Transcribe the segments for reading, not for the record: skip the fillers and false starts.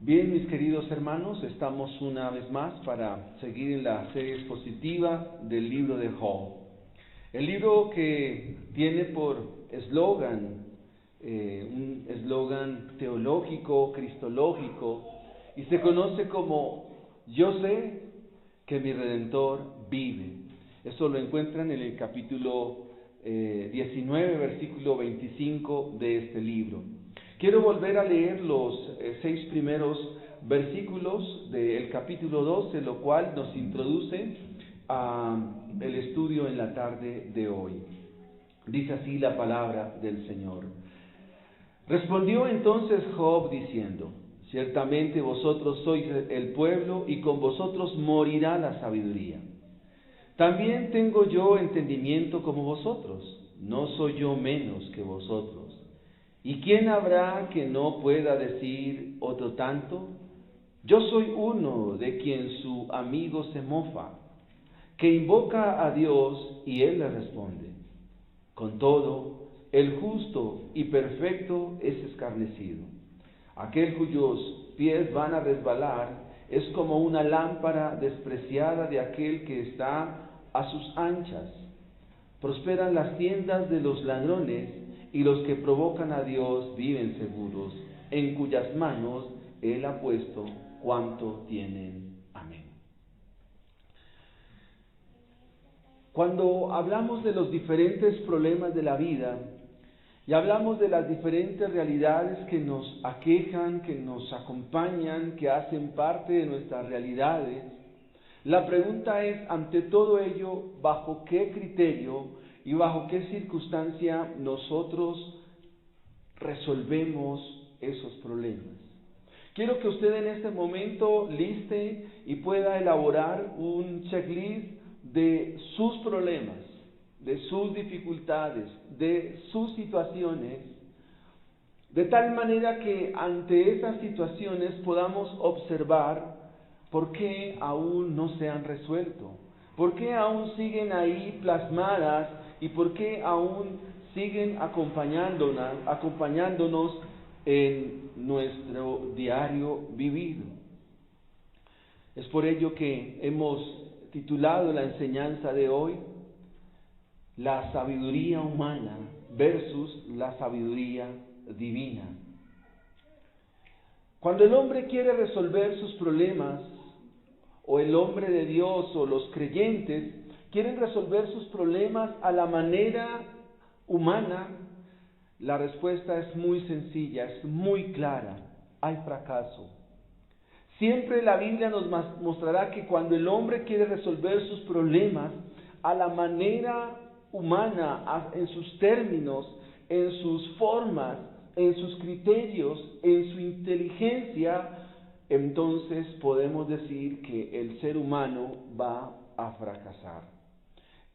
Bien, mis queridos hermanos, estamos una vez más para seguir en la serie expositiva del libro de Job. El libro que tiene por eslogan, un eslogan teológico, cristológico, y se conoce como Yo sé que mi Redentor vive. Eso lo encuentran en el capítulo 19, versículo 25 de este libro. Quiero volver a leer los 6 primeros versículos del capítulo 12, lo cual nos introduce al estudio en la tarde de hoy. Dice así la palabra del Señor. Respondió entonces Job diciendo: Ciertamente vosotros sois el pueblo, y con vosotros morirá la sabiduría. También tengo yo entendimiento como vosotros, no soy yo menos que vosotros. ¿Y quién habrá que no pueda decir otro tanto? Yo soy uno de quien su amigo se mofa, que invoca a Dios y Él le responde. Con todo, el justo y perfecto es escarnecido. Aquel cuyos pies van a resbalar es como una lámpara despreciada de aquel que está a sus anchas. Prosperan las tiendas de los ladrones, y los que provocan a Dios viven seguros, en cuyas manos Él ha puesto cuanto tienen. Amén. Cuando hablamos de los diferentes problemas de la vida, y hablamos de las diferentes realidades que nos aquejan, que nos acompañan, que hacen parte de nuestras realidades, la pregunta es, ante todo ello, ¿bajo qué criterio y bajo qué circunstancia nosotros resolvemos esos problemas? Quiero que usted en este momento liste y pueda elaborar un checklist de sus problemas, de sus dificultades, de sus situaciones, de tal manera que ante esas situaciones podamos observar por qué aún no se han resuelto, por qué aún siguen ahí plasmadas y por qué aún siguen acompañándonos en nuestro diario vivir. Es por ello que hemos titulado la enseñanza de hoy La sabiduría humana versus la sabiduría divina. Cuando el hombre quiere resolver sus problemas, o el hombre de Dios o los creyentes quieren resolver sus problemas a la manera humana, la respuesta es muy sencilla, es muy clara: hay fracaso. Siempre la Biblia nos mostrará que cuando el hombre quiere resolver sus problemas a la manera humana, en sus términos, en sus formas, en sus criterios, en su inteligencia, entonces podemos decir que el ser humano va a fracasar.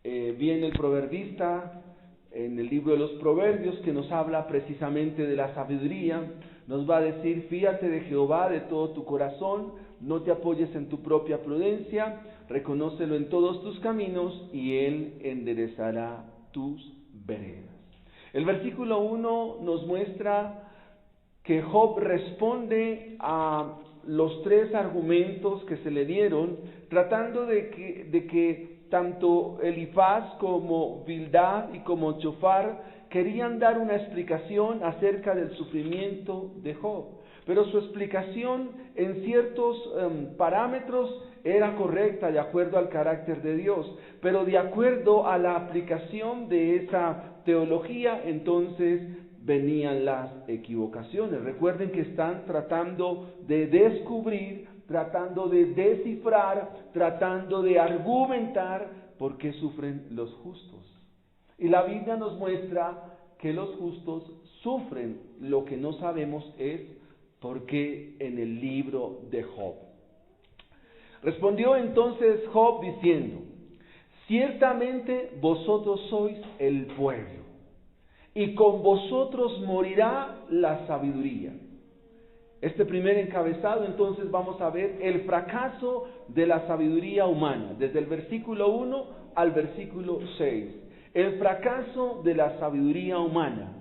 Viene el proverbista en el libro de los Proverbios, que nos habla precisamente de la sabiduría. Nos va a decir: fíate de Jehová de todo tu corazón, no te apoyes en tu propia prudencia, reconócelo en todos tus caminos y Él enderezará tus veredas. El versículo 1 nos muestra que Job responde a los 3 argumentos que se le dieron, tratando de que tanto Elifaz como Bildad y como Chofar querían dar una explicación acerca del sufrimiento de Job. Pero su explicación en ciertos parámetros era correcta de acuerdo al carácter de Dios, pero de acuerdo a la aplicación de esa teología, entonces venían las equivocaciones. Recuerden que están tratando de descubrir, tratando de descifrar, tratando de argumentar por qué sufren los justos. Y la Biblia nos muestra que los justos sufren. Lo que no sabemos es por qué en el libro de Job. Respondió entonces Job diciendo: Ciertamente vosotros sois el pueblo, y con vosotros morirá la sabiduría. Este primer encabezado, entonces vamos a ver el fracaso de la sabiduría humana, desde el versículo 1 al versículo 6. El fracaso de la sabiduría humana.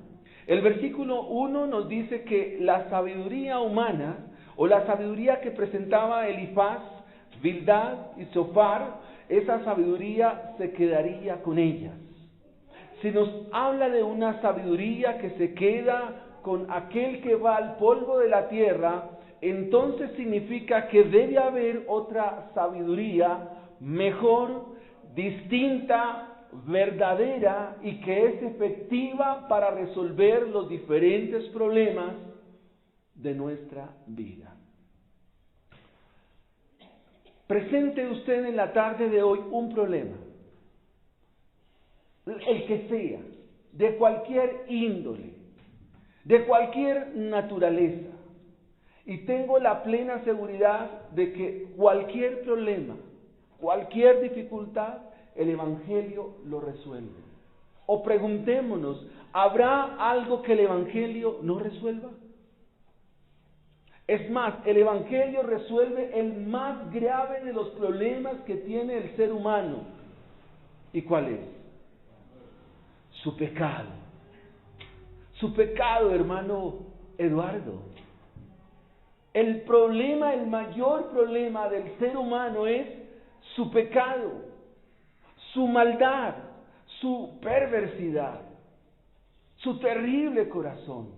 El versículo 1 nos dice que la sabiduría humana, o la sabiduría que presentaba Elifaz, Bildad y Zofar, esa sabiduría se quedaría con ellas. Si nos habla de una sabiduría que se queda con aquel que va al polvo de la tierra, entonces significa que debe haber otra sabiduría mejor, distinta, verdadera y que es efectiva para resolver los diferentes problemas de nuestra vida. Presente usted en la tarde de hoy un problema, el que sea, de cualquier índole, de cualquier naturaleza, y tengo la plena seguridad de que cualquier problema, cualquier dificultad, el Evangelio lo resuelve. O preguntémonos, ¿habrá algo que el Evangelio no resuelva? Es más, el Evangelio resuelve el más grave de los problemas que tiene el ser humano. ¿Y cuál es? Su pecado. Su pecado, hermano Eduardo. El problema, el mayor problema del ser humano es su pecado, su maldad, su perversidad, su terrible corazón.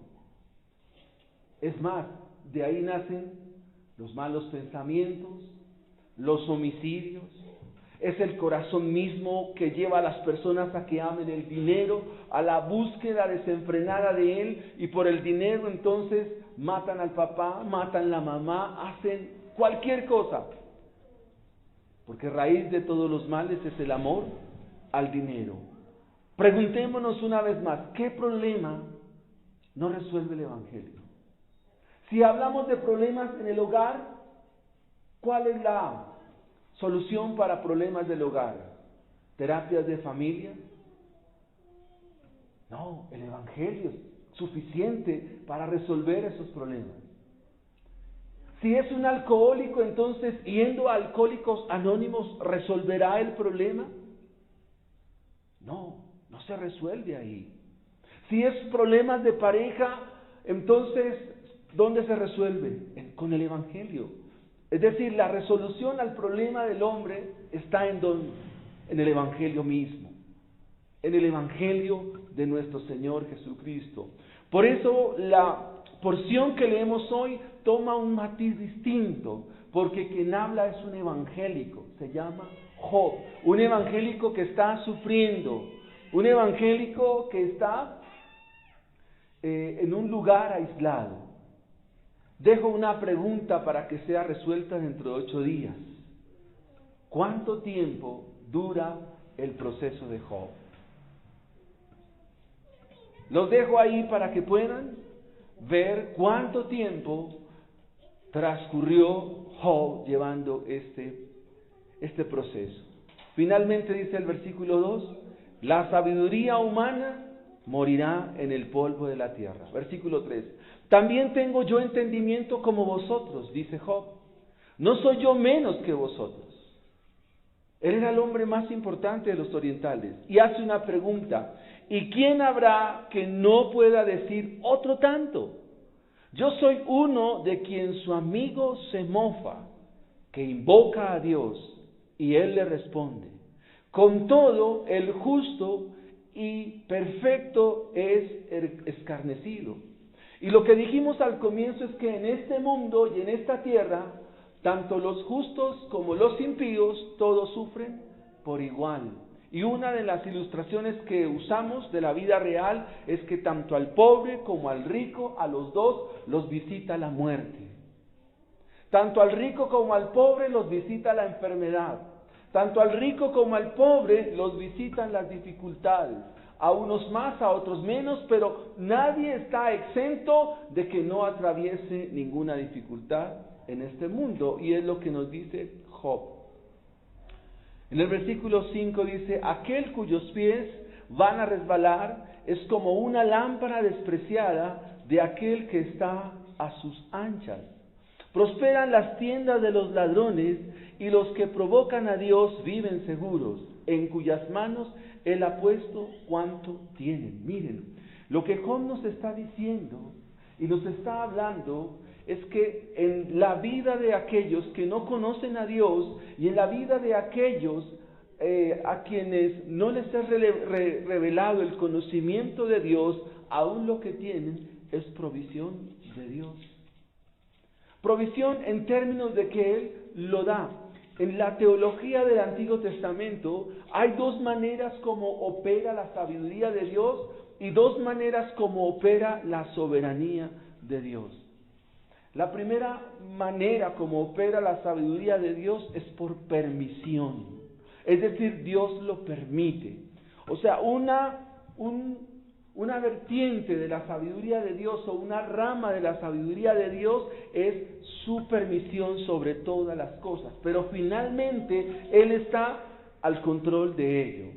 Es más, de ahí nacen los malos pensamientos, los homicidios. Es el corazón mismo que lleva a las personas a que amen el dinero, a la búsqueda desenfrenada de él, y por el dinero entonces matan al papá, matan a la mamá, hacen cualquier cosa. Porque raíz de todos los males es el amor al dinero. Preguntémonos una vez más, ¿qué problema no resuelve el Evangelio? Si hablamos de problemas en el hogar, ¿cuál es la solución para problemas del hogar? ¿Terapias de familia? No, el Evangelio es suficiente para resolver esos problemas. Si es un alcohólico, entonces yendo a Alcohólicos Anónimos, ¿resolverá el problema? No, no se resuelve ahí. Si es problemas de pareja, entonces, ¿dónde se resuelve? Con el Evangelio. Es decir, la resolución al problema del hombre está en el Evangelio mismo, en el Evangelio de nuestro Señor Jesucristo. Por eso la porción que leemos hoy toma un matiz distinto, porque quien habla es un evangélico, se llama Job, un evangélico que está sufriendo, un evangélico que está en un lugar aislado. Dejo una pregunta para que sea resuelta dentro de 8 días. ¿Cuánto tiempo dura el proceso de Job? Los dejo ahí para que puedan ver cuánto tiempo transcurrió Job llevando este proceso. Finalmente dice el versículo 2, la sabiduría humana morirá en el polvo de la tierra. Versículo 3, también tengo yo entendimiento como vosotros, dice Job. No soy yo menos que vosotros. Él era el hombre más importante de los orientales. Y hace una pregunta, ¿y quién habrá que no pueda decir otro tanto? Yo soy uno de quien su amigo se mofa, que invoca a Dios, y él le responde. Con todo, el justo y perfecto es escarnecido. Y lo que dijimos al comienzo es que en este mundo y en esta tierra, tanto los justos como los impíos, todos sufren por igual. Y una de las ilustraciones que usamos de la vida real es que tanto al pobre como al rico, a los dos, los visita la muerte. Tanto al rico como al pobre los visita la enfermedad. Tanto al rico como al pobre los visitan las dificultades. A unos más, a otros menos, pero nadie está exento de que no atraviese ninguna dificultad en este mundo. Y es lo que nos dice Job. En el versículo 5 dice, aquel cuyos pies van a resbalar es como una lámpara despreciada de aquel que está a sus anchas. Prosperan las tiendas de los ladrones y los que provocan a Dios viven seguros, en cuyas manos Él ha puesto cuanto tienen. Miren, lo que Job nos está diciendo y nos está hablando es que en la vida de aquellos que no conocen a Dios y en la vida de aquellos a quienes no les es revelado el conocimiento de Dios, aún lo que tienen es provisión de Dios. Provisión en términos de que Él lo da. En la teología del Antiguo Testamento hay dos maneras como opera la sabiduría de Dios y dos maneras como opera la soberanía de Dios. La primera manera como opera la sabiduría de Dios es por permisión. Es decir, Dios lo permite. O sea, una vertiente de la sabiduría de Dios o una rama de la sabiduría de Dios es su permisión sobre todas las cosas. Pero finalmente Él está al control de ello.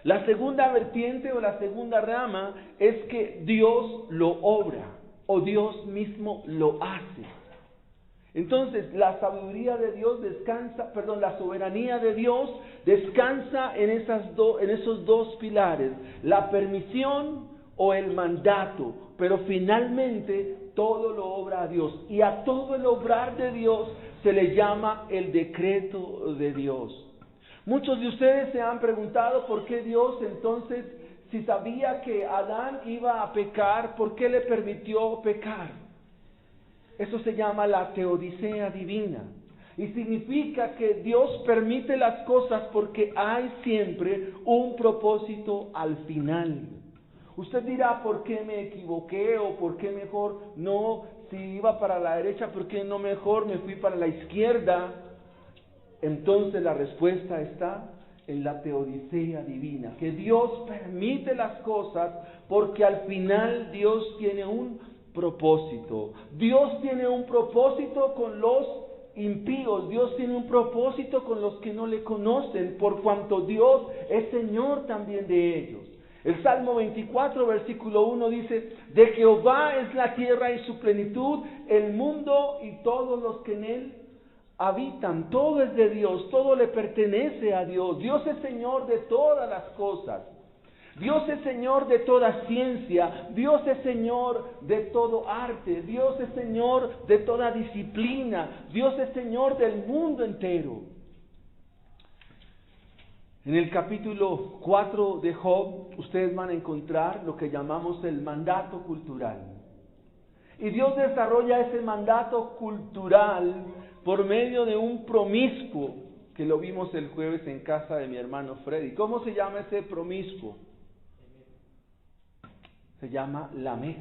La segunda vertiente o la segunda rama es que Dios lo obra o Dios mismo lo hace. Entonces, la sabiduría de Dios la soberanía de Dios descansa en esos dos pilares, la permisión o el mandato, pero finalmente todo lo obra a Dios, y a todo el obrar de Dios se le llama el decreto de Dios. Muchos de ustedes se han preguntado por qué Dios entonces, si sabía que Adán iba a pecar, ¿por qué le permitió pecar? Eso se llama la teodicea divina. Y significa que Dios permite las cosas porque hay siempre un propósito al final. Usted dirá, ¿por qué me equivoqué? ¿O por qué mejor no? Si iba para la derecha, ¿por qué no mejor me fui para la izquierda? Entonces la respuesta está en la teodicea divina. Que Dios permite las cosas porque al final Dios tiene un propósito. Dios tiene un propósito con los impíos, Dios tiene un propósito con los que no le conocen, por cuanto Dios es Señor también de ellos. El Salmo 24, versículo 1 dice: de Jehová es la tierra y su plenitud, el mundo y todos los que en él habitan. Todo es de Dios, todo le pertenece a Dios. Dios es Señor de todas las cosas. Dios es Señor de toda ciencia, Dios es Señor de todo arte, Dios es Señor de toda disciplina, Dios es Señor del mundo entero. En el capítulo 4 de Job, ustedes van a encontrar lo que llamamos el mandato cultural. Y Dios desarrolla ese mandato cultural por medio de un promiscuo, que lo vimos el jueves en casa de mi hermano Freddy. ¿Cómo se llama ese promiscuo? Se llama Lamec,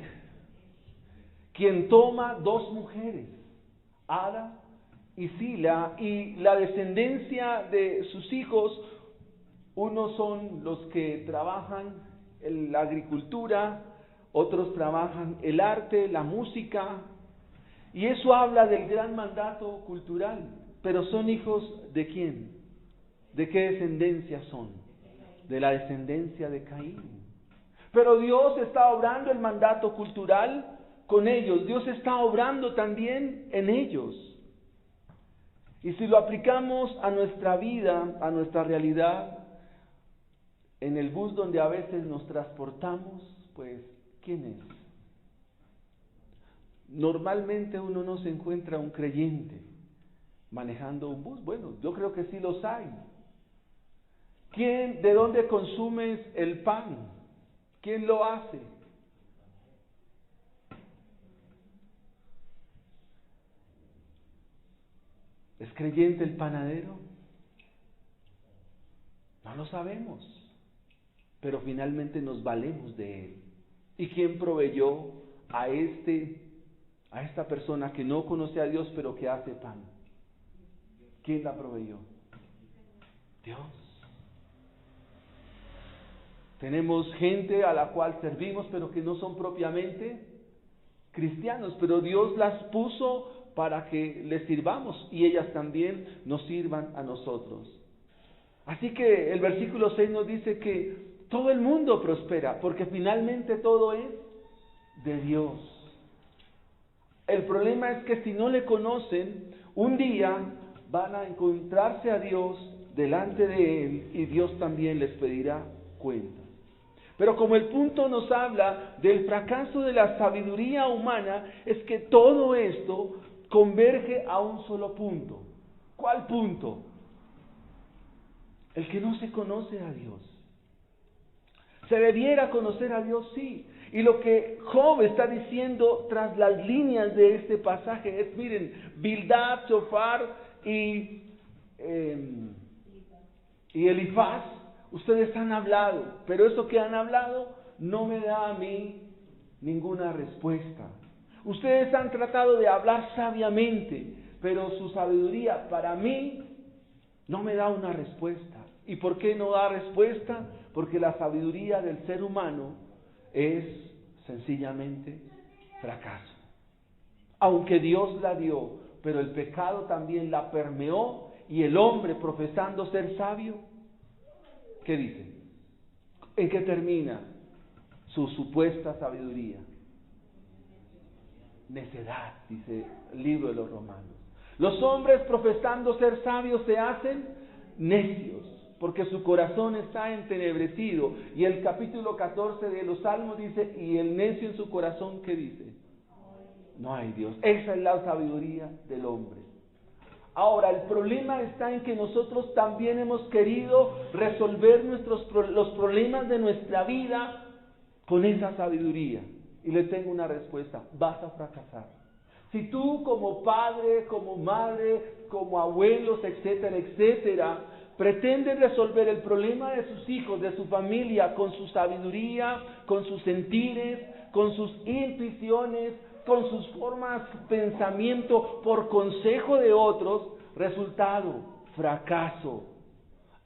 quien toma dos mujeres, Ada y Sila, y la descendencia de sus hijos, unos son los que trabajan en la agricultura, otros trabajan el arte, la música, y eso habla del gran mandato cultural. Pero ¿son hijos de quién? ¿De qué descendencia son? De la descendencia de Caín. Pero Dios está obrando el mandato cultural con ellos. Dios está obrando también en ellos. Y si lo aplicamos a nuestra vida, a nuestra realidad, en el bus donde a veces nos transportamos, pues, ¿quién es? Normalmente uno no se encuentra un creyente manejando un bus. Bueno, yo creo que sí los hay. ¿De dónde consumes el pan? ¿Quién lo hace? ¿Es creyente el panadero? No lo sabemos, pero finalmente nos valemos de él. ¿Y quién proveyó a esta persona que no conoce a Dios pero que hace pan? ¿Quién la proveyó? Dios. Tenemos gente a la cual servimos, pero que no son propiamente cristianos, pero Dios las puso para que les sirvamos y ellas también nos sirvan a nosotros. Así que el versículo 6 nos dice que todo el mundo prospera, porque finalmente todo es de Dios. El problema es que si no le conocen, un día van a encontrarse a Dios delante de Él y Dios también les pedirá cuentas. Pero como el punto nos habla del fracaso de la sabiduría humana, es que todo esto converge a un solo punto. ¿Cuál punto? El que no se conoce a Dios. ¿Se debiera conocer a Dios? Sí. Y lo que Job está diciendo tras las líneas de este pasaje es, miren, Bildad, Zofar y Elifaz, ustedes han hablado, pero eso que han hablado no me da a mí ninguna respuesta. Ustedes han tratado de hablar sabiamente, pero su sabiduría para mí no me da una respuesta. ¿Y por qué no da respuesta? Porque la sabiduría del ser humano es sencillamente fracaso. Aunque Dios la dio, pero el pecado también la permeó, y el hombre, profesando ser sabio, ¿qué dice? ¿En qué termina su supuesta sabiduría? Necedad, dice el libro de los Romanos. Los hombres, profesando ser sabios, se hacen necios, porque su corazón está entenebrecido. Y el capítulo 14 de los Salmos dice, y el necio en su corazón, ¿qué dice? No hay Dios. Esa es la sabiduría del hombre. Ahora, el problema está en que nosotros también hemos querido resolver los problemas de nuestra vida con esa sabiduría. Y le tengo una respuesta: vas a fracasar. Si tú como padre, como madre, como abuelos, etcétera, etcétera, pretendes resolver el problema de sus hijos, de su familia, con su sabiduría, con sus sentires, con sus intuiciones, con sus formas de pensamiento, por consejo de otros, resultado, fracaso.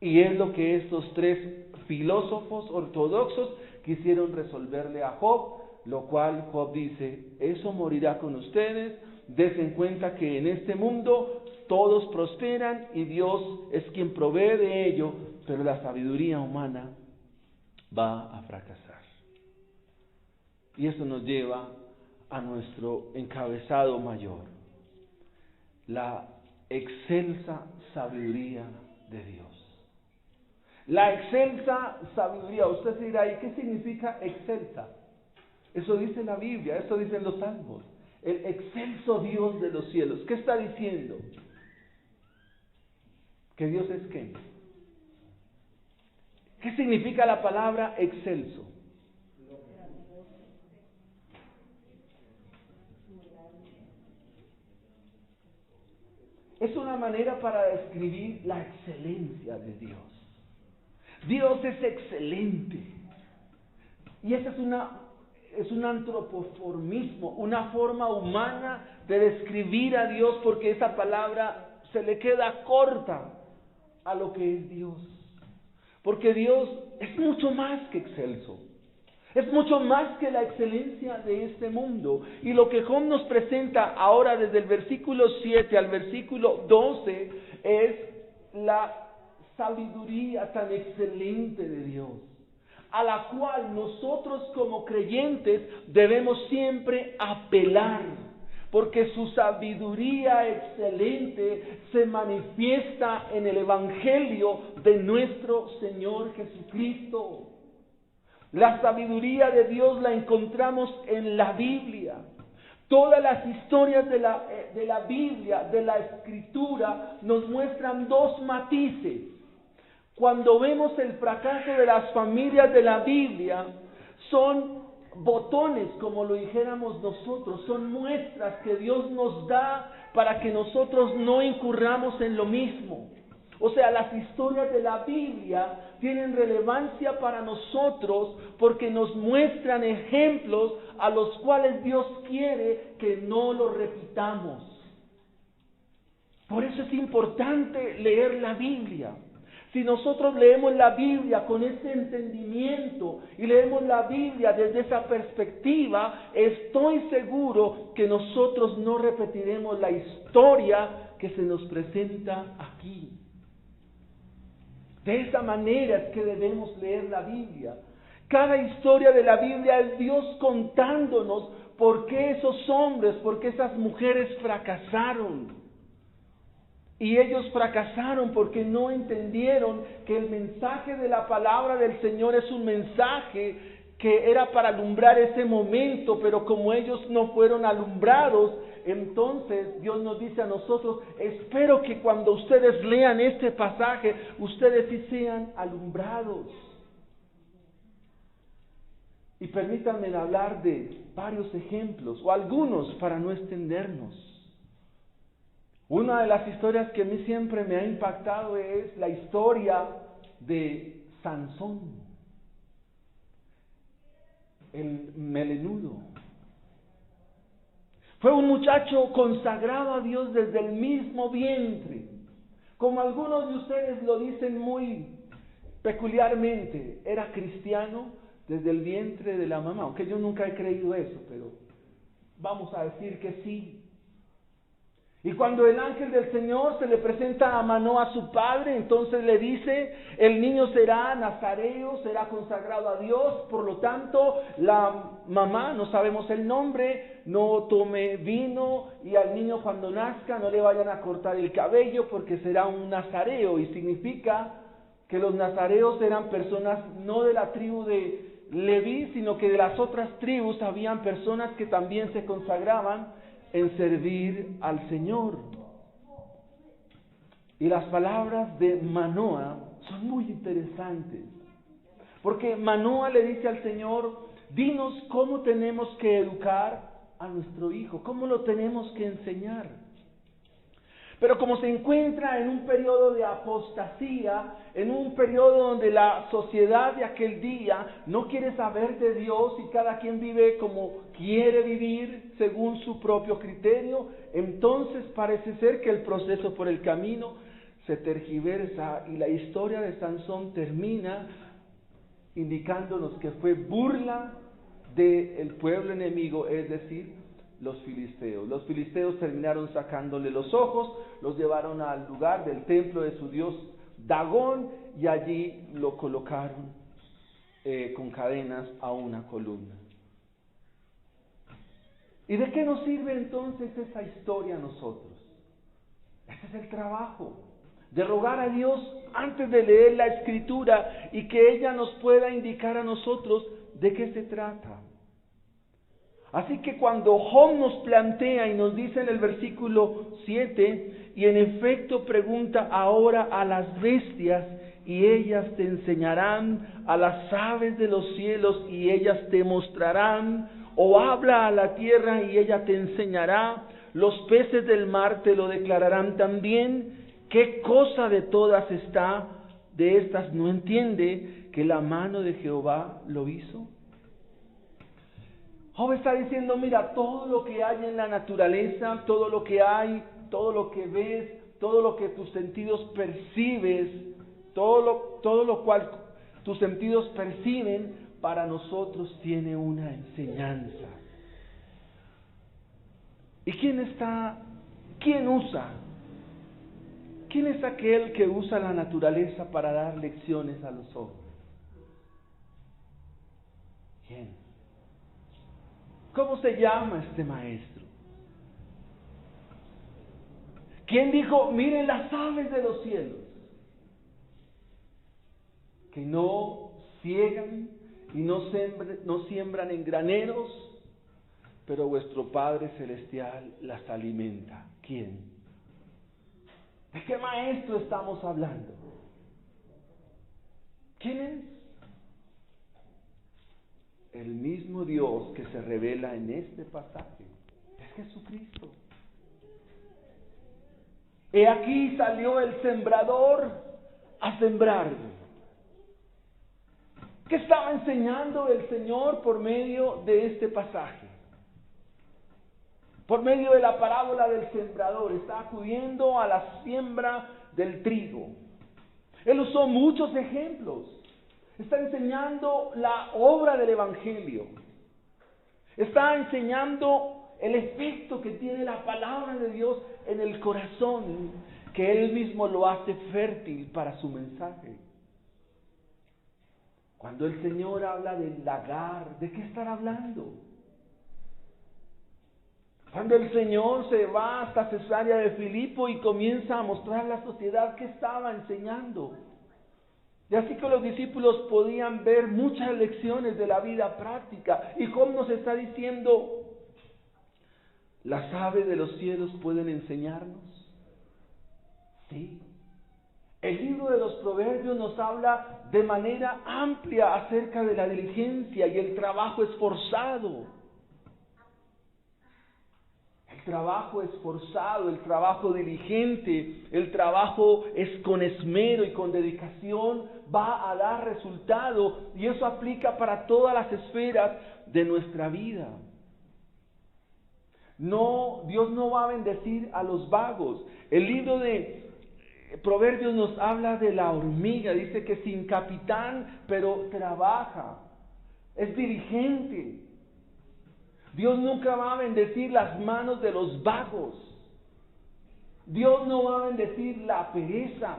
Y es lo que estos tres filósofos ortodoxos quisieron resolverle a Job, lo cual Job dice: eso morirá con ustedes, dense en cuenta que en este mundo todos prosperan y Dios es quien provee de ello, pero la sabiduría humana va a fracasar. Y eso nos lleva a nuestro encabezado mayor: la excelsa sabiduría de Dios. La excelsa sabiduría. Usted se dirá: ¿y qué significa excelsa? Eso dice la Biblia, eso dicen los Salmos. El excelso Dios de los cielos. ¿Qué está diciendo? ¿Que Dios es qué? ¿Qué significa la palabra excelso? Es una manera para describir la excelencia de Dios. Dios es excelente. Y esa es un antropoformismo, una forma humana de describir a Dios, porque esa palabra se le queda corta a lo que es Dios. Porque Dios es mucho más que excelso. Es mucho más que la excelencia de este mundo. Y lo que Job nos presenta ahora desde el versículo 7 al versículo 12 es la sabiduría tan excelente de Dios, a la cual nosotros como creyentes debemos siempre apelar, porque su sabiduría excelente se manifiesta en el Evangelio de nuestro Señor Jesucristo. La sabiduría de Dios la encontramos en la Biblia. Todas las historias de la Biblia, de la Escritura, nos muestran dos matices. Cuando vemos el fracaso de las familias de la Biblia, son botones, como lo dijéramos nosotros, son muestras que Dios nos da para que nosotros no incurramos en lo mismo. O sea, las historias de la Biblia tienen relevancia para nosotros porque nos muestran ejemplos a los cuales Dios quiere que no los repitamos. Por eso es importante leer la Biblia. Si nosotros leemos la Biblia con ese entendimiento y leemos la Biblia desde esa perspectiva, estoy seguro que nosotros no repetiremos la historia que se nos presenta aquí. De esa manera es que debemos leer la Biblia. Cada historia de la Biblia es Dios contándonos por qué esos hombres, por qué esas mujeres fracasaron. Y ellos fracasaron porque no entendieron que el mensaje de la palabra del Señor es un mensaje que era para alumbrar ese momento, pero como ellos no fueron alumbrados, entonces Dios nos dice a nosotros, espero que cuando ustedes lean este pasaje, ustedes sí sean alumbrados. Y permítanme hablar de varios ejemplos, o algunos para no extendernos. Una de las historias que a mí siempre me ha impactado es la historia de Sansón, el melenudo. Fue un muchacho consagrado a Dios desde el mismo vientre. Como algunos de ustedes lo dicen muy peculiarmente, era cristiano desde el vientre de la mamá, aunque yo nunca he creído eso, pero vamos a decir que sí. Y cuando el ángel del Señor se le presenta a Manoah, su padre, entonces le dice, el niño será nazareo, será consagrado a Dios, por lo tanto, la mamá, no sabemos el nombre, no tome vino, y al niño cuando nazca no le vayan a cortar el cabello, porque será un nazareo, y significa que los nazareos eran personas no de la tribu de Leví, sino que de las otras tribus habían personas que también se consagraban en servir al Señor. Y las palabras de Manoah son muy interesantes, porque Manoah le dice al Señor, dinos cómo tenemos que educar a nuestro hijo, cómo lo tenemos que enseñar. Pero como se encuentra en un periodo de apostasía, en un periodo donde la sociedad de aquel día no quiere saber de Dios y cada quien vive como quiere vivir según su propio criterio, entonces parece ser que el proceso por el camino se tergiversa y la historia de Sansón termina indicándonos que fue burla del pueblo enemigo, es decir, los filisteos. Los filisteos terminaron sacándole los ojos, los llevaron al lugar del templo de su dios Dagón y allí lo colocaron con cadenas a una columna. ¿Y de qué nos sirve entonces esa historia a nosotros? Ese es el trabajo, de rogar a Dios antes de leer la Escritura y que ella nos pueda indicar a nosotros de qué se trata. Así que cuando Job nos plantea y nos dice en el versículo 7, y en efecto pregunta ahora a las bestias y ellas te enseñarán, a las aves de los cielos y ellas te mostrarán, o habla a la tierra y ella te enseñará, los peces del mar te lo declararán también, ¿qué cosa de todas está? De estas no entiende que la mano de Jehová lo hizo. Job está diciendo, mira, todo lo que hay en la naturaleza, todo lo que hay, todo lo que ves, todo lo que tus sentidos percibes, todo lo cual tus sentidos perciben, para nosotros tiene una enseñanza. ¿Y quién usa? ¿Quién es aquel que usa la naturaleza para dar lecciones a los hombres? ¿Quién? ¿Cómo se llama este maestro? ¿Quién dijo, miren las aves de los cielos, que no ciegan y no siembran en graneros, pero vuestro Padre Celestial las alimenta? ¿Quién? ¿De qué maestro estamos hablando? ¿Quién es? El mismo Dios que se revela en este pasaje es Jesucristo. He aquí salió el sembrador a sembrar. ¿Qué estaba enseñando el Señor por medio de este pasaje? Por medio de la parábola del sembrador, está acudiendo a la siembra del trigo. Él usó muchos ejemplos. Está enseñando la obra del Evangelio. Está enseñando el efecto que tiene la palabra de Dios en el corazón, que Él mismo lo hace fértil para su mensaje. Cuando el Señor habla del lagar, ¿de qué estará hablando? Cuando el Señor se va hasta Cesarea de Filipo y comienza a mostrar a la sociedad qué estaba enseñando. Y así que los discípulos podían ver muchas lecciones de la vida práctica. Y Job nos está diciendo, ¿las aves de los cielos pueden enseñarnos? Sí. El libro de los Proverbios nos habla de manera amplia acerca de la diligencia y el trabajo esforzado. El trabajo esforzado, el trabajo diligente, el trabajo es con esmero y con dedicación va a dar resultado, y eso aplica para todas las esferas de nuestra vida. No, Dios no va a bendecir a los vagos. El libro de Proverbios nos habla de la hormiga, dice que sin capitán, pero trabaja, es diligente. Dios nunca va a bendecir las manos de los vagos. Dios no va a bendecir la pereza,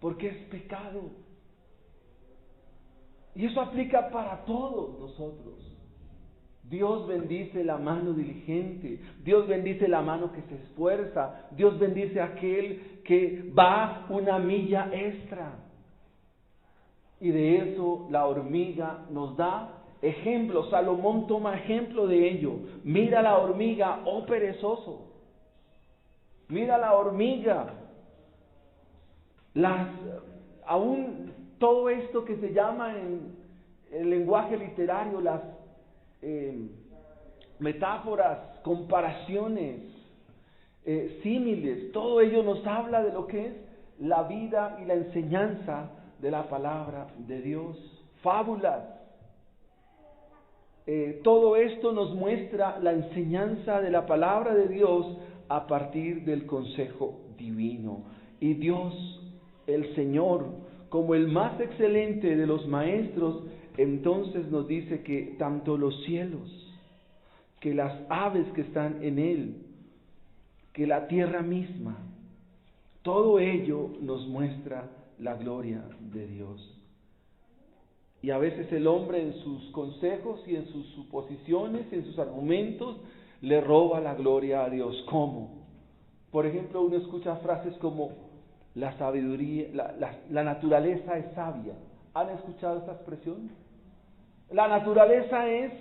porque es pecado. Y eso aplica para todos nosotros. Dios bendice la mano diligente, Dios bendice la mano que se esfuerza, Dios bendice a aquel que va una milla extra. Y de eso la hormiga nos da ejemplo. Salomón toma ejemplo de ello. Mira la hormiga, oh perezoso. Mira la hormiga. Aún todo esto que se llama en el lenguaje literario, las metáforas, comparaciones, símiles, todo ello nos habla de lo que es la vida y la enseñanza de la palabra de Dios. Fábulas. Todo esto nos muestra la enseñanza de la palabra de Dios a partir del consejo divino. Y Dios, el Señor, como el más excelente de los maestros, entonces nos dice que tanto los cielos, que las aves que están en él, que la tierra misma, todo ello nos muestra la gloria de Dios. Y a veces el hombre en sus consejos y en sus suposiciones, en sus argumentos, le roba la gloria a Dios. ¿Cómo? Por ejemplo, uno escucha frases como la sabiduría, la naturaleza es sabia. ¿Han escuchado esta expresión? La naturaleza es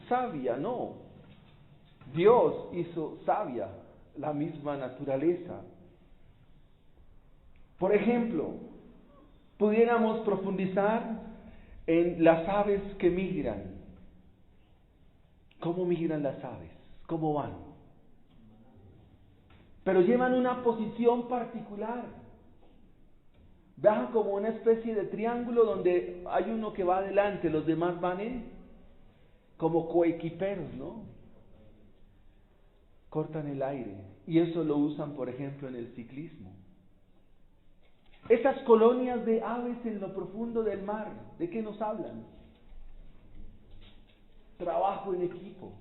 sabia, no. Dios hizo sabia la misma naturaleza. Por ejemplo, pudiéramos profundizar en las aves que migran. ¿Cómo migran las aves? ¿Cómo van? Pero llevan una posición particular. Viajan como una especie de triángulo donde hay uno que va adelante, los demás van como coequiperos, ¿no? Cortan el aire. Y eso lo usan, por ejemplo, en el ciclismo. Esas colonias de aves en lo profundo del mar, ¿de qué nos hablan? Trabajo en equipo.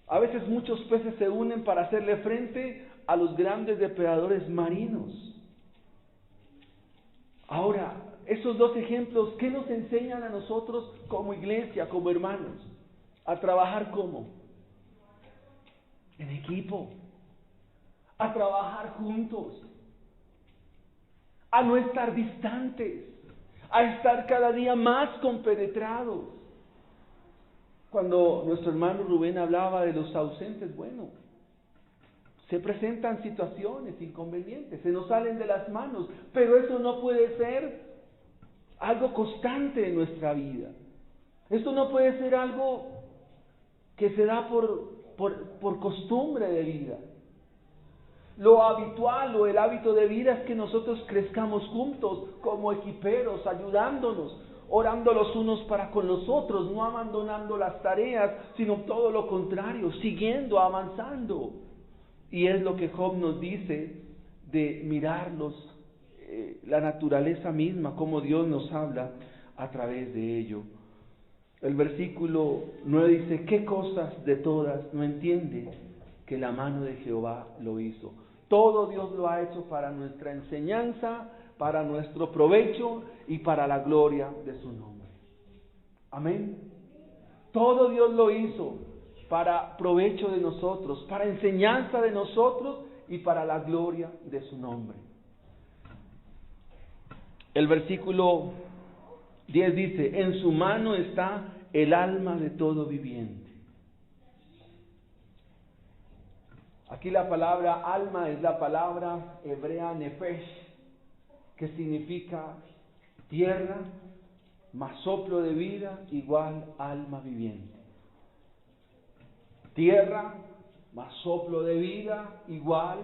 A veces muchos peces se unen para hacerle frente a los grandes depredadores marinos. Ahora, esos dos ejemplos, ¿qué nos enseñan a nosotros como iglesia, como hermanos? A trabajar ¿cómo? En equipo. A trabajar juntos. A no estar distantes, a estar cada día más compenetrados. Cuando nuestro hermano Rubén hablaba de los ausentes, bueno, se presentan situaciones, inconvenientes, se nos salen de las manos, pero eso no puede ser algo constante en nuestra vida. Esto no puede ser algo que se da por costumbre de vida. Lo habitual o el hábito de vida es que nosotros crezcamos juntos como equiperos, ayudándonos, orando los unos para con los otros, no abandonando las tareas, sino todo lo contrario, siguiendo, avanzando. Y es lo que Job nos dice de mirarlos, la naturaleza misma, como Dios nos habla a través de ello. El versículo 9 dice, ¿qué cosas de todas no entiende que la mano de Jehová lo hizo? Todo Dios lo ha hecho para nuestra enseñanza, para nuestro provecho y para la gloria de su nombre. Amén. Todo Dios lo hizo. para provecho de nosotros, para enseñanza de nosotros y para la gloria de su nombre. El versículo 10 dice: en su mano está el alma de todo viviente. Aquí la palabra alma es la palabra hebrea nefesh, que significa tierra más soplo de vida igual alma viviente. Tierra más soplo de vida igual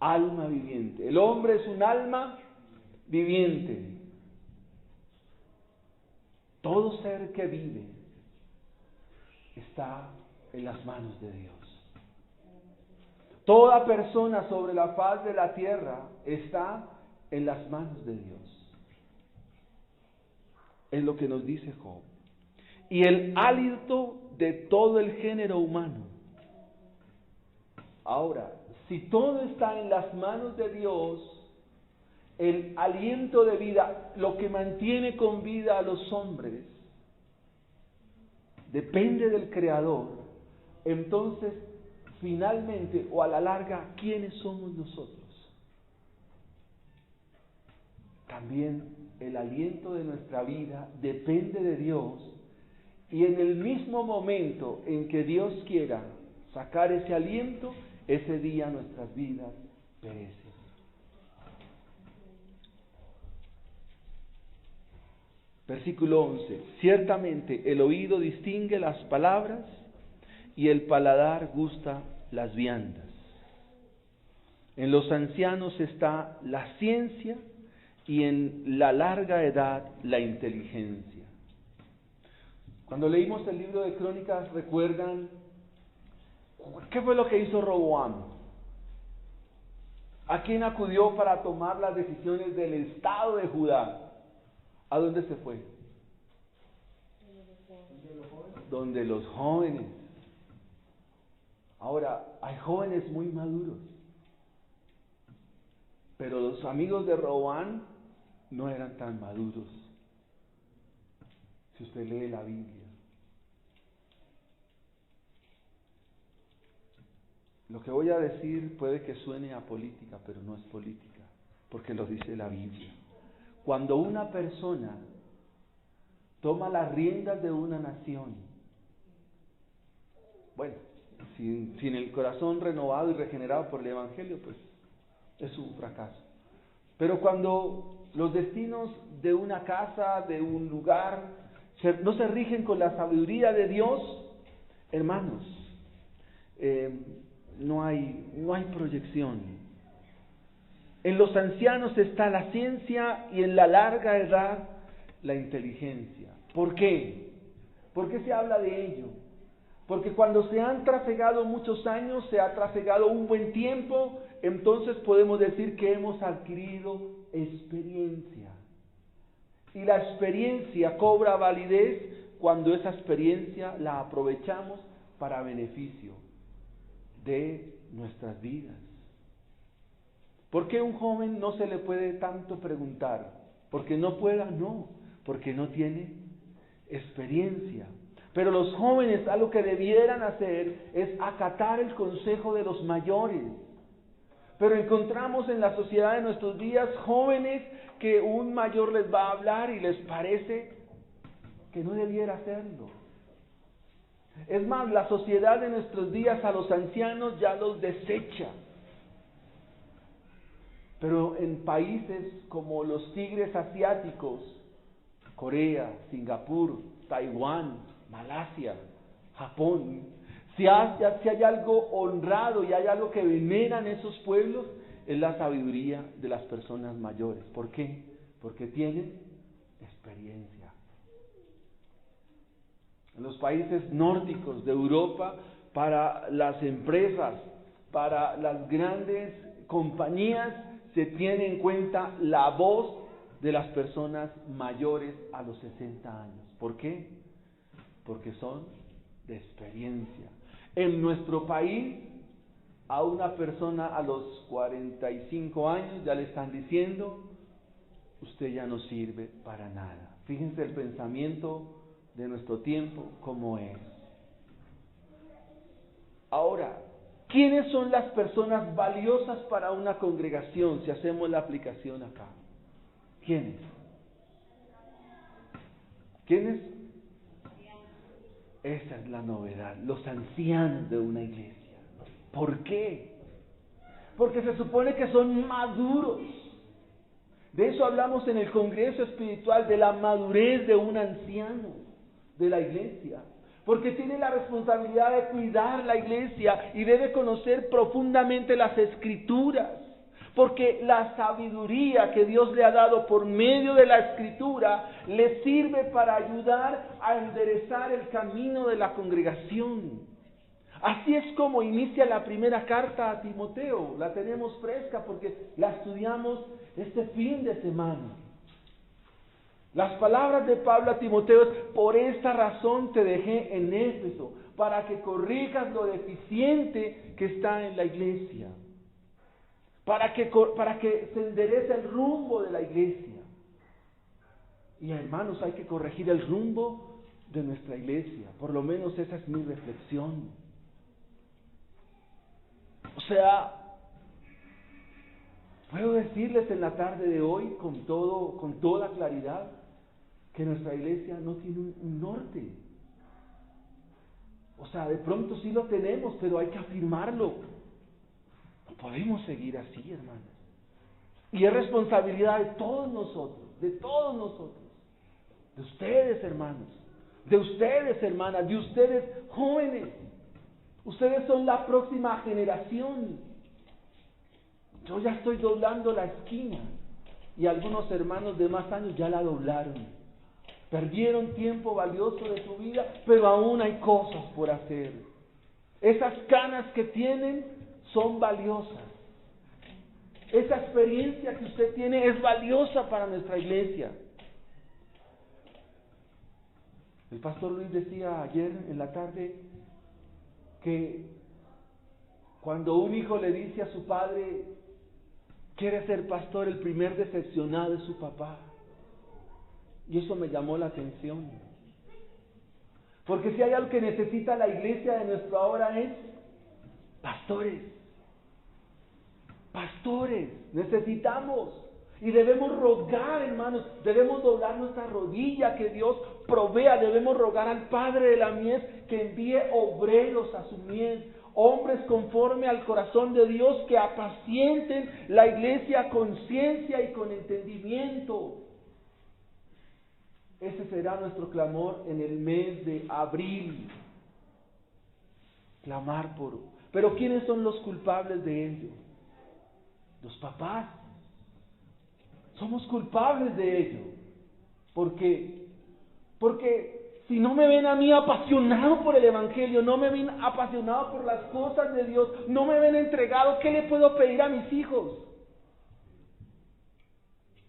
alma viviente. El hombre es un alma viviente. Todo ser que vive está en las manos de Dios. Toda persona sobre la faz de la tierra está en las manos de Dios. Es lo que nos dice Job. Y el hálito de todo el género humano. Ahora, si todo está en las manos de Dios, el aliento de vida, lo que mantiene con vida a los hombres, depende del Creador. Entonces, finalmente o a la larga, ¿quiénes somos nosotros? También el aliento de nuestra vida depende de Dios, y en el mismo momento en que Dios quiera sacar ese aliento, ese día nuestras vidas perecen. Versículo 11: ciertamente el oído distingue las palabras y el paladar gusta las viandas. En los ancianos está la ciencia y en la larga edad la inteligencia. Cuando leímos el libro de Crónicas, ¿recuerdan qué fue lo que hizo Roboam? ¿A quién acudió para tomar las decisiones del estado de Judá? ¿A dónde se fue? Donde los jóvenes. Ahora, hay jóvenes muy maduros, pero los amigos de Roboam no eran tan maduros. Si usted lee la Biblia, lo que voy a decir puede que suene a política, pero no es política, porque lo dice la Biblia. Cuando una persona toma las riendas de una nación, bueno, sin el corazón renovado y regenerado por el Evangelio, pues es un fracaso. Pero cuando los destinos de una casa, de un lugar, no se rigen con la sabiduría de Dios, hermanos, no hay proyección. En los ancianos está la ciencia y en la larga edad la inteligencia. ¿Por qué? ¿Por qué se habla de ello? Porque cuando se han trafegado muchos años, se ha trafegado un buen tiempo, entonces podemos decir que hemos adquirido experiencia. Y la experiencia cobra validez cuando esa experiencia la aprovechamos para beneficio de nuestras vidas. ¿Por qué a un joven no se le puede tanto preguntar? ¿Porque no pueda? No, porque no tiene experiencia. Pero los jóvenes, algo que debieran hacer es acatar el consejo de los mayores. Pero encontramos en la sociedad de nuestros días jóvenes que un mayor les va a hablar y les parece que no debiera hacerlo. Es más, la sociedad de nuestros días a los ancianos ya los desecha. Pero en países como los tigres asiáticos, Corea, Singapur, Taiwán, Malasia, Japón, si hay algo honrado y hay algo que veneran esos pueblos, es la sabiduría de las personas mayores. ¿Por qué? Porque tienen experiencia. En los países nórdicos de Europa, para las empresas, para las grandes compañías, se tiene en cuenta la voz de las personas mayores a los 60 años. ¿Por qué? Porque son de experiencia. En nuestro país, a una persona a los 45 años ya le están diciendo: usted ya no sirve para nada. Fíjense el pensamiento de nuestro tiempo cómo es. Ahora, ¿quiénes son las personas valiosas para una congregación si hacemos la aplicación acá? ¿Quiénes? ¿Quiénes? Esa es la novedad, los ancianos de una iglesia. ¿Por qué? Porque se supone que son maduros. De eso hablamos en el Congreso Espiritual, de la madurez de un anciano de la iglesia. Porque tiene la responsabilidad de cuidar la iglesia y debe conocer profundamente las Escrituras. Porque la sabiduría que Dios le ha dado por medio de la Escritura le sirve para ayudar a enderezar el camino de la congregación. Así es como inicia la primera carta a Timoteo. La tenemos fresca porque la estudiamos este fin de semana. Las palabras de Pablo a Timoteo es: por esta razón te dejé en Éfeso, para que corrijas lo deficiente que está en la iglesia. Para que se enderece el rumbo de la iglesia. Y hermanos, hay que corregir el rumbo de nuestra iglesia. Por lo menos esa es mi reflexión. O sea, puedo decirles en la tarde de hoy con toda claridad que nuestra iglesia no tiene un norte. O sea, de pronto sí lo tenemos, pero hay que afirmarlo. No podemos seguir así, hermanos. Y es responsabilidad de todos nosotros, de ustedes, hermanos, de ustedes, hermanas, de ustedes, jóvenes. Ustedes son la próxima generación. Yo ya estoy doblando la esquina y algunos hermanos de más años ya la doblaron. Perdieron tiempo valioso de su vida, pero aún hay cosas por hacer. Esas canas que tienen son valiosas. Esa experiencia que usted tiene es valiosa para nuestra iglesia. El pastor Luis decía ayer en la tarde que cuando un hijo le dice a su padre quiere ser pastor, el primer decepcionado es su papá. Y eso me llamó la atención. Porque si hay algo que necesita la iglesia de nuestra hora es pastores. Pastores, necesitamos. Y debemos rogar, hermanos, debemos doblar nuestra rodilla que Dios provea, debemos rogar al Padre de la mies que envíe obreros a su mies, hombres conforme al corazón de Dios que apacienten la iglesia con ciencia y con entendimiento. Ese será nuestro clamor en el mes de abril. Clamar por... Pero ¿quiénes son los culpables de ello? Los papás. Somos culpables de ello. ¿Por qué? Porque si no me ven a mí apasionado por el Evangelio, no me ven apasionado por las cosas de Dios, no me ven entregado, ¿qué le puedo pedir a mis hijos?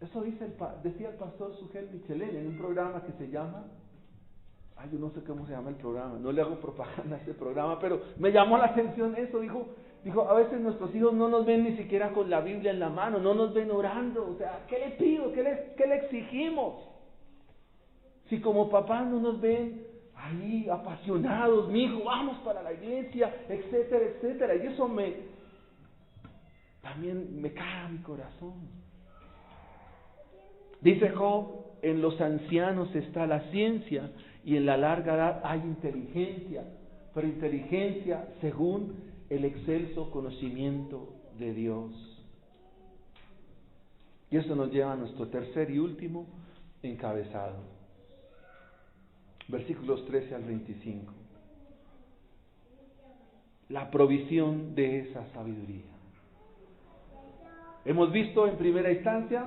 Eso decía el pastor Sugel Michelén en un programa que se llama... yo no sé cómo se llama el programa, no le hago propaganda a este programa, pero me llamó la atención eso. Dijo, a veces nuestros hijos no nos ven ni siquiera con la Biblia en la mano, no nos ven orando. O sea, ¿qué le pido? ¿Qué le exigimos? Si como papás no nos ven ahí apasionados, mi hijo, vamos para la iglesia, etcétera, etcétera. Y eso también me cae mi corazón. Dice Job, en los ancianos está la ciencia y en la larga edad hay inteligencia, pero inteligencia según el excelso conocimiento de Dios. Y eso nos lleva a nuestro tercer y último encabezado. Versículos 13 al 25. La provisión de esa sabiduría. Hemos visto en primera instancia,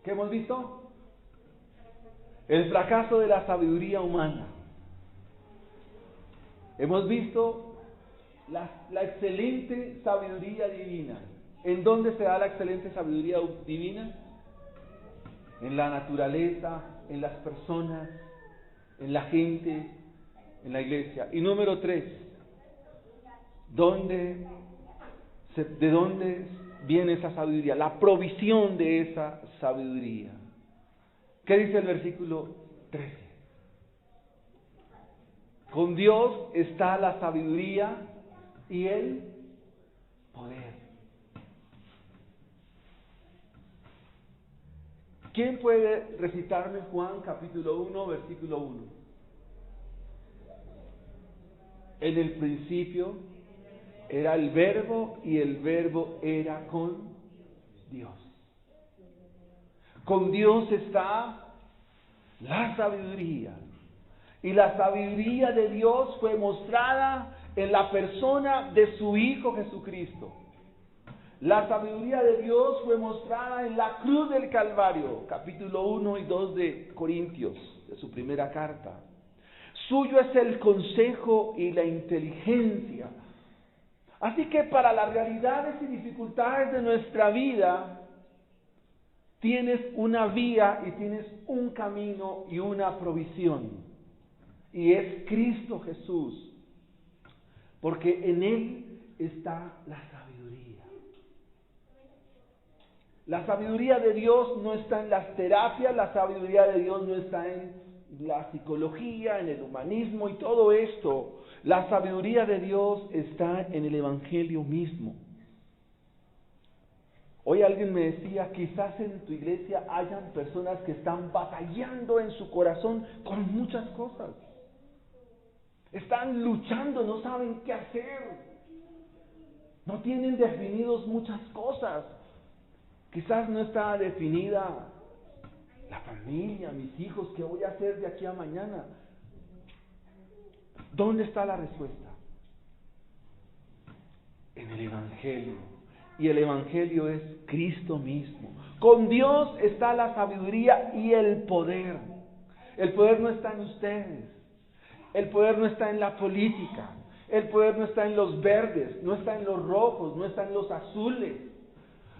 ¿qué hemos visto? El fracaso de la sabiduría humana. Hemos visto la excelente sabiduría divina. ¿En dónde se da la excelente sabiduría divina? En la naturaleza, en las personas, en la gente, en la iglesia. Y número 3, ¿de dónde viene esa sabiduría? La provisión de esa sabiduría. ¿Qué dice el versículo 13? Con Dios está la sabiduría y el poder. ¿Quién puede recitarme Juan capítulo 1, versículo 1? En el principio era el Verbo y el Verbo era con Dios. Con Dios está la sabiduría. Y la sabiduría de Dios fue mostrada en la persona de su Hijo Jesucristo. La sabiduría de Dios fue mostrada en la cruz del Calvario, capítulo 1 y 2 de Corintios, de su primera carta. Suyo es el consejo y la inteligencia. Así que para las realidades y dificultades de nuestra vida, tienes una vía y tienes un camino y una provisión. Y es Cristo Jesús, porque en Él está la sabiduría. La sabiduría de Dios no está en las terapias, la sabiduría de Dios no está en la psicología, en el humanismo y todo esto. La sabiduría de Dios está en el Evangelio mismo. Hoy alguien me decía, quizás en tu iglesia hayan personas que están batallando en su corazón con muchas cosas. Están luchando, no saben qué hacer. No tienen definidos muchas cosas. Quizás no está definida la familia, mis hijos, qué voy a hacer de aquí a mañana. ¿Dónde está la respuesta? En el Evangelio. Y el Evangelio es Cristo mismo. Con Dios está la sabiduría y el poder. El poder no está en ustedes. El poder no está en la política. El poder no está en los verdes, no está en los rojos, no está en los azules.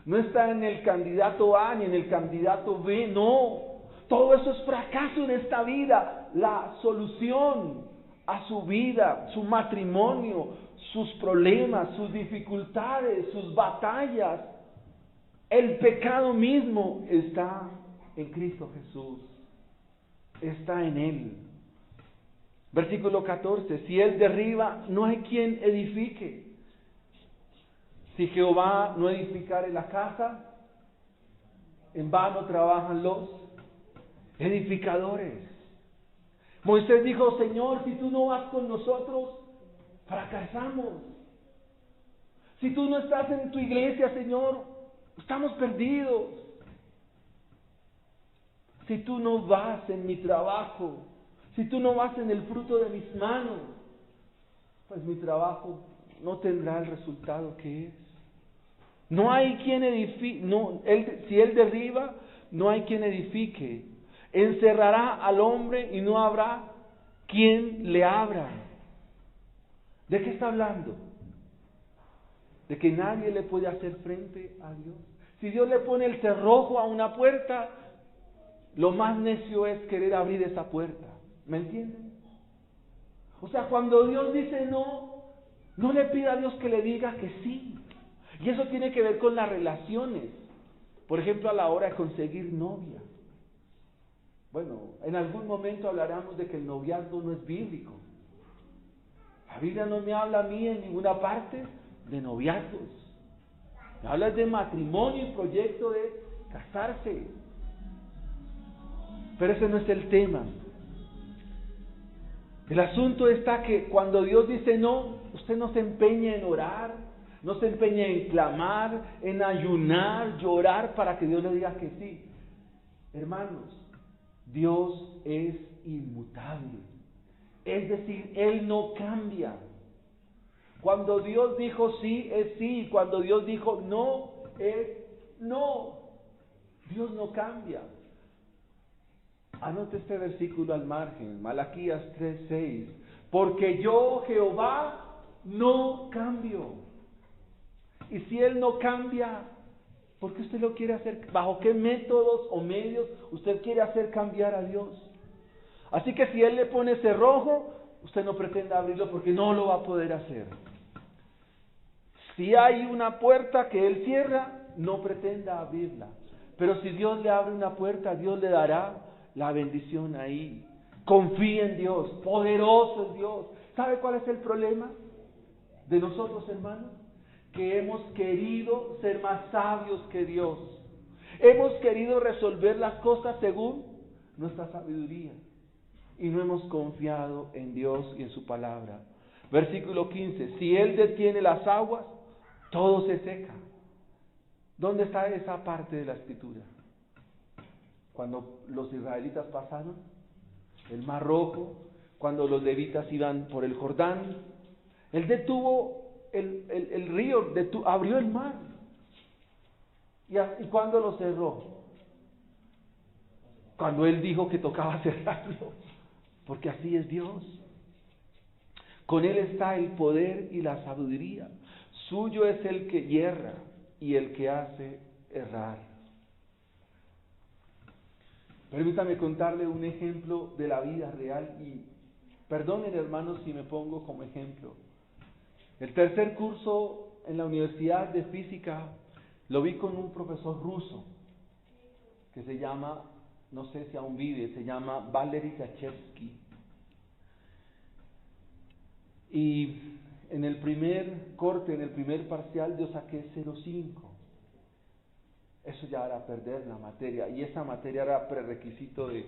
No está en el candidato A ni en el candidato B, no. Todo eso es fracaso en esta vida. La solución a su vida, su matrimonio, sus problemas, sus dificultades, sus batallas, el pecado mismo está en Cristo Jesús. Está en Él. Versículo 14, si Él derriba, no hay quien edifique. Si Jehová no edificare la casa, en vano trabajan los edificadores. Moisés dijo, Señor, si tú no vas con nosotros, fracasamos. Si tú no estás en tu iglesia, Señor, estamos perdidos. Si tú no vas en mi trabajo, si tú no vas en el fruto de mis manos, pues mi trabajo no tendrá el resultado que es. No hay quien edifique, si Él derriba, no hay quien edifique. Encerrará al hombre y no habrá quien le abra. ¿De qué está hablando? De que nadie le puede hacer frente a Dios. Si Dios le pone el cerrojo a una puerta, lo más necio es querer abrir esa puerta. ¿Me entienden? O sea, cuando Dios dice no, no le pida a Dios que le diga que sí. Y eso tiene que ver con las relaciones. Por ejemplo, a la hora de conseguir novia. Bueno, en algún momento hablaremos de que el noviazgo no es bíblico. La Biblia no me habla a mí en ninguna parte de noviazgos. Me habla de matrimonio y proyecto de casarse. Pero ese no es el tema. El asunto está que cuando Dios dice no, usted no se empeña en orar, no se empeña en clamar, en ayunar, llorar para que Dios le diga que sí. Hermanos, Dios es inmutable. Es decir, Él no cambia. Cuando Dios dijo sí, es sí. Cuando Dios dijo no, es no. Dios no cambia. Anote este versículo al margen, Malaquías 3:6. Porque yo, Jehová, no cambio. Y si Él no cambia, ¿por qué usted lo quiere hacer? ¿Bajo qué métodos o medios usted quiere hacer cambiar a Dios? Así que si Él le pone cerrojo, usted no pretenda abrirlo porque no lo va a poder hacer. Si hay una puerta que Él cierra, no pretenda abrirla. Pero si Dios le abre una puerta, Dios le dará la bendición ahí. Confía en Dios, poderoso es Dios. ¿Sabe cuál es el problema de nosotros, hermanos? Que hemos querido ser más sabios que Dios. Hemos querido resolver las cosas según nuestra sabiduría y no hemos confiado en Dios y en su palabra. Versículo 15: si Él detiene las aguas, todo se seca. ¿Dónde está esa parte de la escritura? Cuando los israelitas pasaron el Mar Rojo, cuando los levitas iban por el Jordán, Él detuvo el río, abrió el mar. ¿Y cuándo lo cerró? Cuando Él dijo que tocaba cerrarlo, porque así es Dios. Con Él está el poder y la sabiduría. Suyo es el que hierra y el que hace errar. Permítame contarle un ejemplo de la vida real y perdonen, hermanos, si me pongo como ejemplo. El tercer curso en la Universidad de Física lo vi con un profesor ruso que se llama, no sé si aún vive, se llama Valery Zachevsky. Y en el primer corte, en el primer parcial, yo saqué 0,5. Eso ya era perder la materia, y esa materia era prerequisito de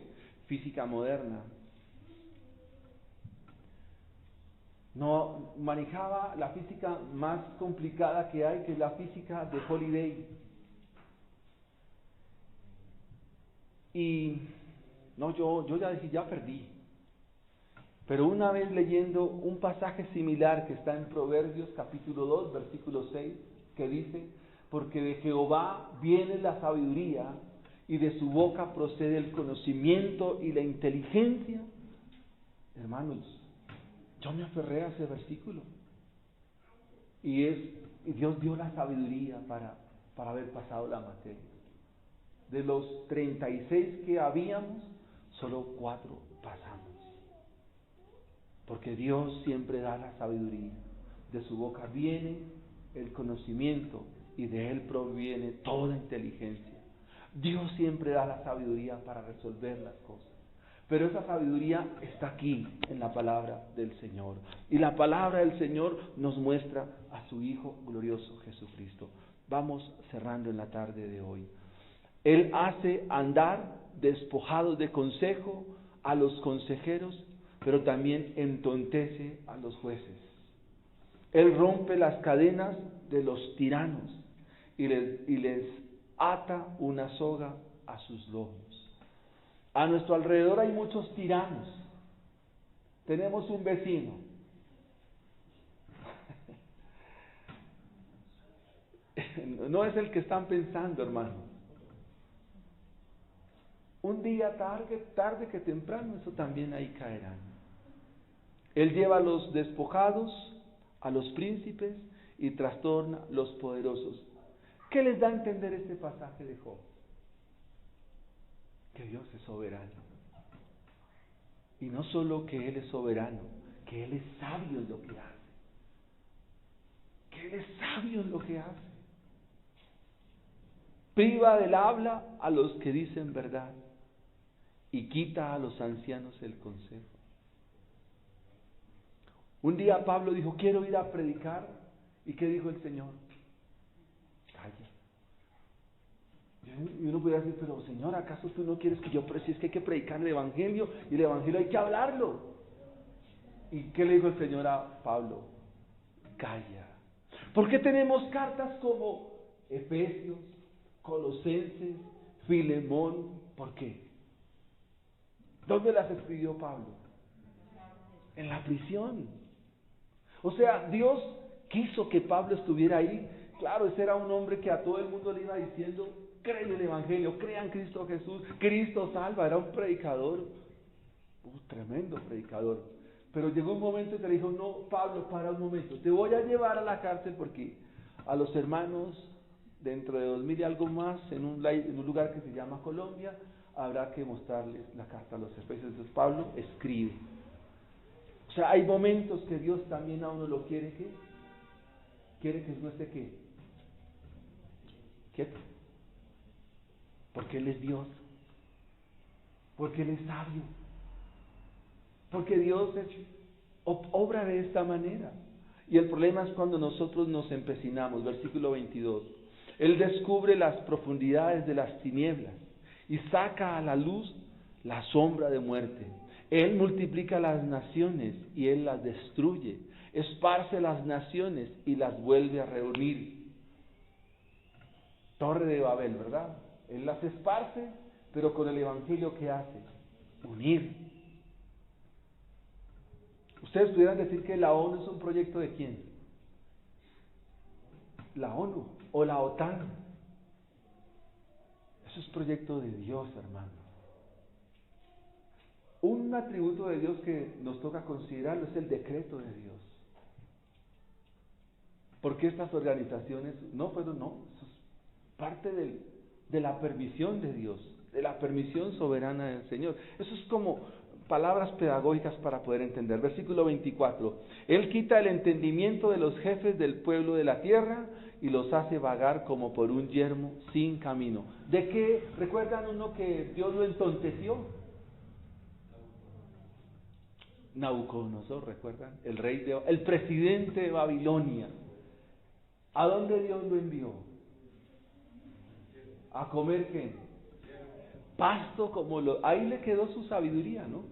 física moderna. No manejaba la física más complicada que hay, que es la física de Holiday. Y no, yo ya dije, ya perdí. Pero una vez leyendo un pasaje similar que está en Proverbios capítulo 2, versículo 6, que dice: porque de Jehová viene la sabiduría, y de su boca procede el conocimiento y la inteligencia. Hermanos, yo me aferré a ese versículo. Y Dios dio la sabiduría para haber pasado la materia. De los 36 que habíamos, solo 4 pasamos. Porque Dios siempre da la sabiduría. De su boca viene el conocimiento y de Él proviene toda inteligencia. Dios siempre da la sabiduría para resolver las cosas. Pero esa sabiduría está aquí en la palabra del Señor. Y la palabra del Señor nos muestra a su Hijo glorioso Jesucristo. Vamos cerrando en la tarde de hoy. Él hace andar despojados de consejo a los consejeros, pero también entontece a los jueces. Él rompe las cadenas de los tiranos y les ata una soga a sus lomos. A nuestro alrededor hay muchos tiranos. Tenemos un vecino. No es el que están pensando, hermano. Un día tarde que temprano, eso también ahí caerán. Él lleva a los despojados, a los príncipes, y trastorna los poderosos. ¿Qué les da a entender este pasaje de Job? Que Dios es soberano. Y no solo que Él es soberano, que Él es sabio en lo que hace. Que Él es sabio en lo que hace. Priva del habla a los que dicen verdad y quita a los ancianos el consejo. Un día Pablo dijo: quiero ir a predicar. ¿Y qué dijo el Señor? Calla. Y uno podría decir: pero Señor, ¿acaso tú no quieres que yo predique? Si es que hay que predicar el Evangelio, y el Evangelio hay que hablarlo. ¿Y qué le dijo el Señor a Pablo? Calla. ¿Por qué tenemos cartas como Efesios, Colosenses, Filemón? ¿Por qué? ¿Dónde las escribió Pablo? En la prisión. O sea, Dios quiso que Pablo estuviera ahí. Claro, ese era un hombre que a todo el mundo le iba diciendo: creen el Evangelio, crean Cristo Jesús, Cristo salva. Era un predicador, tremendo predicador. Pero llegó un momento en que le dijo: no, Pablo, para un momento, te voy a llevar a la cárcel, porque a los hermanos dentro de 2000 y algo más, en un lugar que se llama Colombia, habrá que mostrarles la carta a los Efesios. Entonces Pablo escribe. O sea, hay momentos que Dios también a uno lo quiere que no esté quieto, porque Él es Dios, porque Él es sabio. porque Dios obra de esta manera. Y el problema es cuando nosotros nos empecinamos. Versículo 22. Él descubre las profundidades de las tinieblas y saca a la luz la sombra de muerte. Él multiplica las naciones y Él las destruye. Esparce las naciones y las vuelve a reunir. Torre de Babel, ¿verdad? Él las esparce, pero con el evangelio, ¿qué hace? Unir. Ustedes pudieran decir que la ONU es un proyecto ¿de quién? La ONU o la OTAN. Eso es proyecto de Dios, hermano. Un atributo de Dios que nos toca considerarlo es el decreto de Dios. Porque estas organizaciones no, eso es parte de la permisión de Dios, de la permisión soberana del Señor. Eso es como palabras pedagógicas para poder entender. Versículo 24. Él quita el entendimiento de los jefes del pueblo de la tierra y los hace vagar como por un yermo sin camino. ¿De qué? ¿Recuerdan uno que Dios lo entonteció? Nabucodonosor, ¿recuerdan? El presidente de Babilonia. ¿A dónde Dios lo envió? ¿A comer qué? Pasto ahí le quedó su sabiduría, ¿no?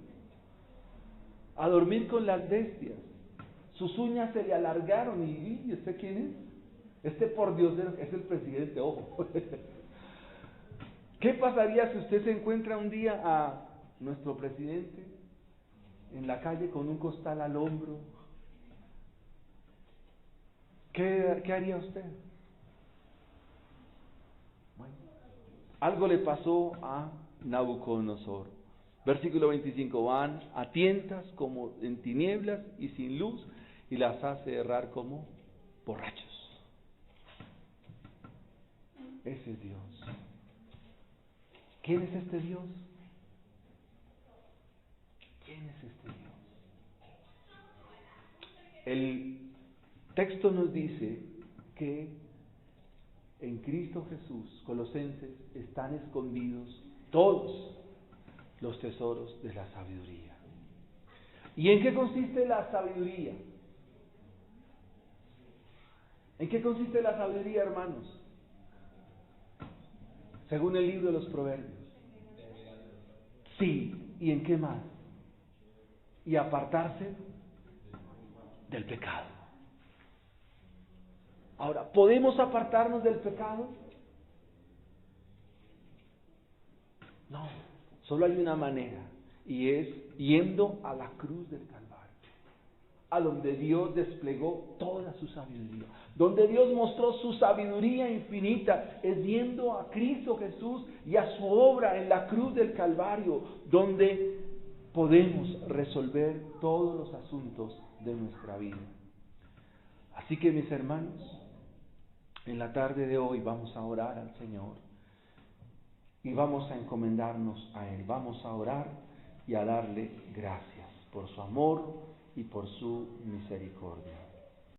A dormir con las bestias. Sus uñas se le alargaron ¿y usted quién es? Por Dios es el presidente, ojo. ¿Qué pasaría si usted se encuentra un día a nuestro presidente en la calle con un costal al hombro? ¿Qué haría usted? Bueno, algo le pasó a Nabucodonosor. Versículo 25, van a tientas como en tinieblas y sin luz y las hace errar como borrachos. Ese es Dios. ¿Quién es este Dios? ¿Quién es este Dios? El texto nos dice que en Cristo Jesús, Colosenses, están escondidos todos los tesoros de la sabiduría. ¿Y en qué consiste la sabiduría? ¿En qué consiste la sabiduría, hermanos? Según el libro de los Proverbios. Sí, ¿y en qué más? Y apartarse del pecado. Ahora, ¿podemos apartarnos del pecado? No, solo hay una manera, y es yendo a la cruz del Calvario, a donde Dios desplegó toda su sabiduría, donde Dios mostró su sabiduría infinita, es yendo a Cristo Jesús y a su obra en la cruz del Calvario, donde podemos resolver todos los asuntos de nuestra vida. Así que, mis hermanos, en la tarde de hoy vamos a orar al Señor y vamos a encomendarnos a Él. Vamos a orar y a darle gracias por su amor y por su misericordia.